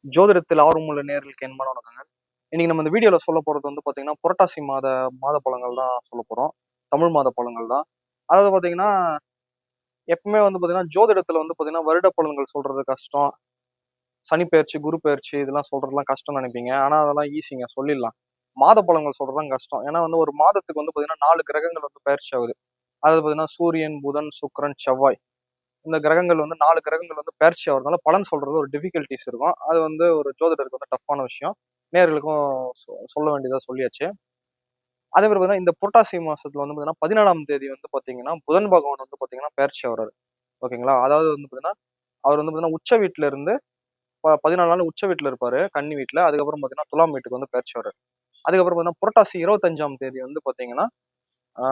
ஜோதிடத்தில் ஆர்வமுள்ள நேயர்களுக்கு என்பன வணக்கங்க. இன்னைக்கு நம்ம இந்த வீடியோல சொல்ல போறது வந்து பாத்தீங்கன்னா, புரட்டாசி மாத பலன்கள் தான் சொல்ல போறோம். தமிழ் மாத பலன்கள் தான். அதாவது பாத்தீங்கன்னா, எப்பவுமே வந்து பாத்தீங்கன்னா, ஜோதிடத்துல வந்து பாத்தீங்கன்னா, வருட பலன்கள் சொல்றது கஷ்டம். சனி பெயர்ச்சி, குரு பெயர்ச்சி இதெல்லாம் சொல்றதுலாம் கஷ்டம்னு நெனைப்பீங்க. ஆனா அதெல்லாம் ஈஸிங்க சொல்லிடலாம். மாத பலன்கள் சொல்றது தான் கஷ்டம். ஏன்னா வந்து ஒரு மாதத்துக்கு வந்து பாத்தீங்கன்னா, 4 கிரகங்கள் வந்து பெயர்ச்சி ஆகுது. அதாவது பாத்தீங்கன்னா, சூரியன், புதன், சுக்கிரன், செவ்வாய். இந்த கிரகங்கள் வந்து 4 கிரகங்கள் வந்து பெயர்ச்சி ஆகுறதுனால பலன் சொல்றது ஒரு டிஃபிகல்டிஸ் இருக்கும். அது வந்து ஒரு ஜோதிடருக்கு வந்து டஃப்பான விஷயம். நேயர்களுக்கும் சொல்ல வேண்டியதா சொல்லியாச்சு. அதே மாரி பார்த்தீங்கன்னா, இந்த புரட்டாசி மாசத்துல வந்து பார்த்தீங்கன்னா, 14ஆம் தேதி வந்து பார்த்தீங்கன்னா, புதன் பகவான் வந்து பார்த்தீங்கன்னா பெயர்ச்சி ஆகுறாரு. ஓகேங்களா? அதாவது வந்து பார்த்தீங்கன்னா, அவர் வந்து பார்த்தீங்கன்னா உச்ச வீட்ல இருந்து 14 நாள் உச்ச வீட்ல இருப்பாரு, கன்னி வீட்ல. அதுக்கப்புறம் பார்த்தீங்கன்னா, துலாம் வீட்டுக்கு வந்து பெயர்ச்சி ஆகுறாரு. அதுக்கப்புறம் பார்த்தீங்கன்னா, புரட்டாசி 25ஆம் தேதி வந்து பார்த்தீங்கன்னா, ஆ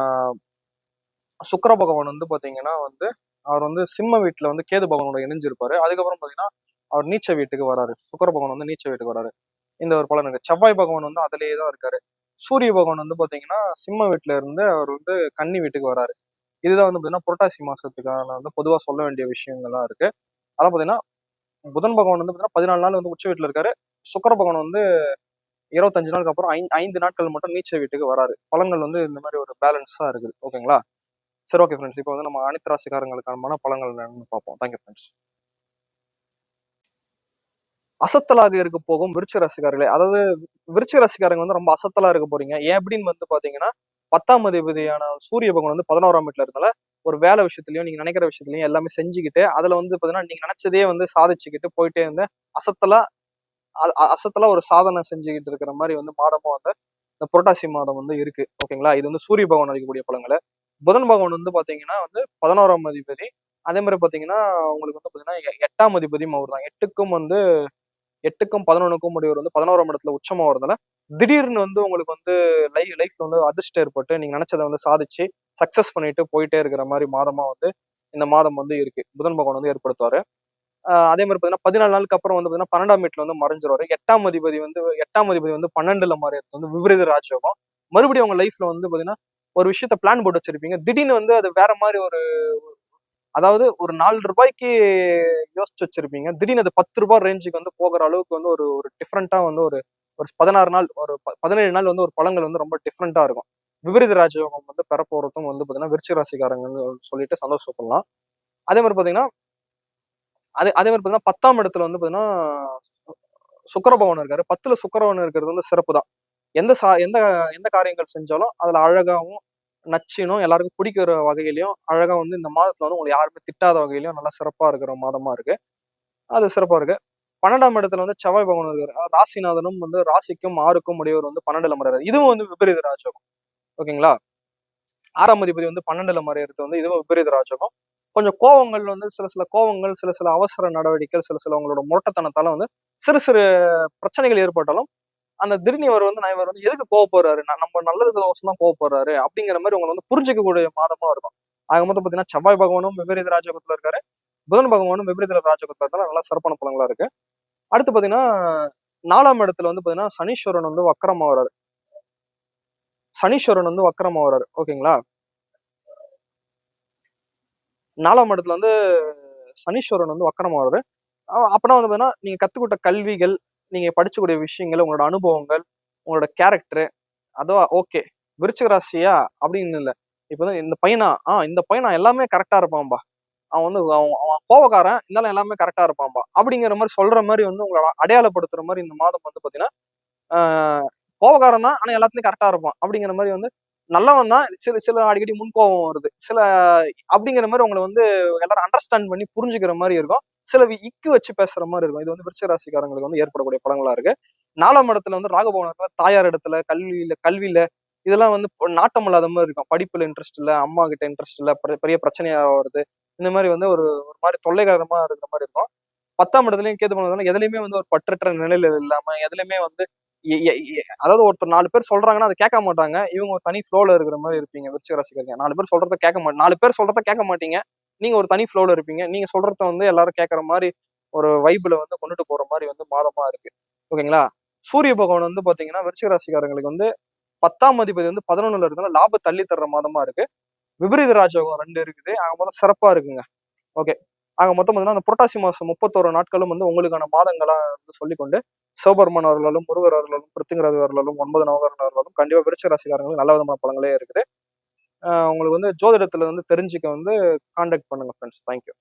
சுக்கிர பகவான் வந்து பார்த்தீங்கன்னா வந்து, அவர் வந்து சிம்ம வீட்ல வந்து கேது பகவானோட இணைஞ்சிருப்பாரு. அதுக்கப்புறம் பார்த்தீங்கன்னா, அவர் நீச்ச வீட்டுக்கு வராரு. சுக்கிர பகவான் வந்து நீச்ச வீட்டுக்கு வராரு. இந்த ஒரு பலன் இருக்கு. செவ்வாய் பகவான் வந்து அதிலேயே தான் இருக்காரு. சூரிய பகவான் வந்து பார்த்தீங்கன்னா, சிம்ம வீட்ல இருந்து அவர் வந்து கன்னி வீட்டுக்கு வராரு. இதுதான் வந்து பார்த்தீங்கன்னா, புரட்டாசி மாசத்துக்கான வந்து பொதுவா சொல்ல வேண்டிய விஷயங்கள்லாம் இருக்கு. அதான் பார்த்தீங்கன்னா, புதன் பகவான் வந்து பார்த்தீங்கன்னா 14 நாள் வந்து உச்ச வீட்ல இருக்காரு. சுக்கிர பகவான் வந்து 25 நாளுக்கு அப்புறம் 5 நாட்கள் மட்டும் நீச்ச வீட்டுக்கு வராரு. பலன்கள் வந்து இந்த மாரி ஒரு பேலன்ஸா இருக்குது. ஓகேங்களா? சரி, ஓகே ஃப்ரெண்ட்ஸ். இப்போ வந்து நம்ம அனைத்து ராசிக்காரங்களுக்கான பலன்கள் என்னன்னு பார்ப்போம். Thank you friends. அசத்தலாக இருக்க போகும் விருச்சிக ராசிக்காரர்களே, அதாவது விருச்சிக ராசிக்காரங்க வந்து ரொம்ப அசத்தலா இருக்க போறீங்க. ஏன் அப்படின்னு வந்து பாத்தீங்கன்னா, 10ஆம் அதிபதியான சூரிய பகவான் வந்து 11ஆம் வீட்ல இருக்கனால, ஒரு வேலை விஷயத்திலயும், நீங்க நினைக்கிற விஷயத்திலயும் எல்லாமே செஞ்சுக்கிட்டு, அதுல வந்து பாத்தீங்கன்னா, நீங்க நினைச்சதே வந்து சாதிச்சுக்கிட்டு போயிட்டே இருந்து, அசத்தலா அசத்தலா ஒரு சாதனை செஞ்சுக்கிட்டு இருக்கிற மாரி வந்து மாதமும் வந்து இந்த புரட்டாசி மாதம் வந்து இருக்கு. ஓகேங்களா? இது வந்து சூரிய பகவான் அளிக்கக்கூடிய பலன்கள். புதன் பகவான் வந்து பாத்தீங்கன்னா வந்து 11ஆம் அதிபதி. அதே மாரி பாத்தீங்கன்னா, உங்களுக்கு வந்து பாத்தீங்கன்னா 8ஆம் அதிபதியும் அவர்தான். 8க்கும் 11க்கும் உடையவர் வந்து 11ஆம் இடத்துல உச்சமா வரதுனால, திடீர்னு வந்து உங்களுக்கு வந்து லைஃப்ல வந்து அதிர்ஷ்டம் ஏற்பட்டு, நீங்க நினைச்சத வந்து சாதிச்சு, சக்சஸ் பண்ணிட்டு போயிட்டே இருக்கிற மாரி மாதமா வந்து இந்த மாதம் வந்து இருக்கு. புதன் பகவான் வந்து ஏற்படுத்துவாரு. அதே மாரி பார்த்தீங்கன்னா, 14 நாளுக்கு அப்புறம் வந்து பார்த்தீங்கன்னா, 12ஆம் வீட்ல வந்து மறைஞ்சிருவாரு. 8ஆம் அதிபதி வந்து 12ல மறையறது வந்து விபரீத ராஜயோகம். மறுபடியும் உங்க லைஃப்ல வந்து பார்த்தீங்கன்னா, ஒரு விஷயத்த பிளான் போட்டு வச்சிருப்பீங்க. திடீர்னு வந்து அது வேற மாரி ஒரு அதாவது ஒரு ரூ. 4க்கு யோசிச்சு வச்சிருப்பீங்க. திடீர்னு அது ரூ. 10 ரேஞ்சுக்கு வந்து போகுற அளவுக்கு வந்து ஒரு ஒரு டிஃபரெண்ட்டா வந்து ஒரு ஒரு 16 நாள், ஒரு 17 நாள் வந்து ஒரு பலன்கள் வந்து ரொம்ப டிஃபரெண்ட்டா இருக்கும். விபரீத ராஜயோகம் வந்து பெறப்போறதும் வந்து பார்த்தீங்கன்னா, விருச்சிக ராசிக்காரங்கன்னு சொல்லிட்டு சந்தோஷப்படலாம். அதே மாரி பார்த்தீங்கன்னா, அதே மாரி பார்த்தீங்கன்னா 10ஆம் இடத்துல வந்து பார்த்தீங்கன்னா, சுக்கிர பகவான் இருக்காரு. 10ல சுக்கிர பகவான் இருக்கிறது வந்து சிறப்பு தான். எந்த சா எந்த எந்த காரியங்கள் செஞ்சாலும் அதுல அழகாவும், நச்சுன்னும் எல்லாருக்கும் பிடிக்கிற வகையிலயும், அழகா வந்து இந்த மாதத்துல வந்து உங்கள யாருமே திட்டாத வகையிலயும் நல்லா சிறப்பா இருக்கிற மாதமா இருக்கு. அது சிறப்பா இருக்கு. 12ஆம் இடத்துல வந்து செவ்வாய் பகவான் இருக்காரு. ராசிநாதனும் வந்து ராசிக்கும் 6க்கும் உடையவர் வந்து 12ல மறையறாரு. இதுவும் வந்து விபரீத ராஜயோகம். ஓகேங்களா? 6ஆம் அதிபதி வந்து 12ல மறையறது வந்து இதுவும் விபரீத ராஜயோகம். கொஞ்சம் கோவங்கள் வந்து சில கோவங்கள், சில அவசர நடவடிக்கைகள், சில உங்களோட முரட்டத்தனத்தால வந்து சிறு சிறு பிரச்சனைகள் ஏற்பட்டாலும், அந்த திடீர்னு இவர் வந்து எதுக்கு கோவப்படுறாரு? நம்ம நல்லதுக்கோசரம் தான் கோவப்படுறாரு. அப்படிங்கிற மாரி உங்கள வந்து புரிஞ்சுக்கக்கூடிய மாதமா இருக்கும். ஆக மொத்தம் பார்த்தீங்கன்னா, செவ்வாய் பகவானும் விபரீத ராஜயோகத்துல இருக்காரு. புதன் பகவானும் விபரீத ராஜயோகத்துல இருக்காரு. நல்லா சிறப்பான பலன்களா இருக்கு. அடுத்து பார்த்தீங்கன்னா, 4ஆம் இடத்துல வந்து பார்த்தீங்கன்னா, சனீஸ்வரன் வந்து வக்ரமா வராரு. சனீஸ்வரன் வந்து வக்ரமா வராரு. ஓகேங்களா? 4ஆம் இடத்துல வந்து சனீஸ்வரன் வந்து வக்ரமா வராரு. அப்பன்னா வந்து பார்த்தீங்கன்னா, நீங்க கத்துக்கிட்ட கல்விகள், நீங்க படிச்சக்கூடிய விஷயங்கள், உங்களோட அனுபவங்கள், உங்களோட கேரக்டர் அதுவா ஓகே. விருச்சிக ராசியா? அப்படின்னு இல்ல. இப்ப வந்து இந்த பையனா எல்லாமே கரெக்ட்டா இருப்பான்பா. அவன் வந்து அவன் அவன் கோவக்காரன். இருந்தாலும் எல்லாமே கரெக்ட்டா இருப்பான்பா. அப்படிங்கிற மாரி சொல்ற மாரி வந்து உங்கள அடையாளப்படுத்துற மாரி இந்த மாதம் வந்து பார்த்தீங்கன்னா, ஆ கோவக்காரன் தான். ஆனா எல்லாத்துலயும் கரெக்ட்டா இருப்பான். அப்படிங்கிற மாரி வந்து நல்லவன் தான். சில சில அடிக்கடி முன்கோவம் வருது. அப்படிங்கிற மாரி உங்கள வந்து எல்லாரும் அண்டர்ஸ்டாண்ட் பண்ணி புரிஞ்சுக்கிற மாரி இருக்கும். இக்கு வச்சு பேசுற மாரி இருக்கும். இது வந்து விருச்சிக ராசிக்காரங்களுக்கு வந்து ஏற்படக்கூடிய பலன்களா இருக்கு. 4ஆம் இடத்துல வந்து ராகுபவன் இருக்கார். தாயார் இடத்துல, கல்வியில இதெல்லாம் வந்து நாட்டம் இல்லாத மாரி இருக்கும். படிப்புல இன்ட்ரெஸ்ட் இல்ல, அம்மா கிட்ட இன்ட்ரெஸ்ட் இல்ல, பெரிய பிரச்சனையா வருது. இந்த மாரி வந்து ஒரு ஒரு மாரி தொல்லைகரமா இருக்கிற மாரி இருக்கும். 10ஆம் இடத்துலயும் கேது போனதுனால எதுலயுமே வந்து ஒரு பற்றற்ற நிலையில இல்லாம, எதுலயுமே வந்து எ எ எ அதாவது ஒருத்தர் 4 பேர் சொல்றாங்கன்னா, அத கேட்க மாட்டாங்க. இவங்க ஒரு தனி ஃப்ளோல இருக்கிற மாரி இருப்பீங்க விருச்சிக ராசிக்காரங்க. 4 பேர் சொல்றத கேட்க மாட்டீங்க. நீங்க ஒரு தனி ஃப்ளோல இருப்பீங்க. நீங்க சொல்றத வந்து எல்லாரும் கேட்கற மாரி ஒரு வைப்ல வந்து கொண்டுட்டு போற மாரி வந்து மாதமா இருக்கு. ஓகேங்களா? சூரிய பகவான் வந்து பாத்தீங்கன்னா, விருச்சிக ராசிக்காரங்களுக்கு வந்து 10ஆம் அதிபதி வந்து 11ல இருக்கனால லாப தள்ளி தர்ற மாதமா இருக்கு. விபரீத ராஜயோகம் 2 இருக்குது. ஆக மொத்தம் சிறப்பா இருக்குங்க. ஓகே. ஆக மொத்தம் பார்த்தீங்கன்னா அந்த புரட்டாசி மாசம் 31 நாட்களும் வந்து உங்களுக்கான மாதங்களா வந்து சொல்லிக்கொண்டு சிவபெருமான் அவர்களும், முருகர் அவர்களும், பிருத்திங்கிராதி அவர்களும், 9 நவகிரக அவர்களும் கண்டிப்பா விருச்சிக ராசிக்காரங்களுக்கு நல்ல விதமான பலங்களே இருக்குது. உங்களுக்கு வந்து ஜோதிடத்துல வந்து தெரிஞ்சுக்க வந்து கான்டாக்ட் பண்ணுங்க ஃப்ரெண்ட்ஸ். தேங்க்யூ.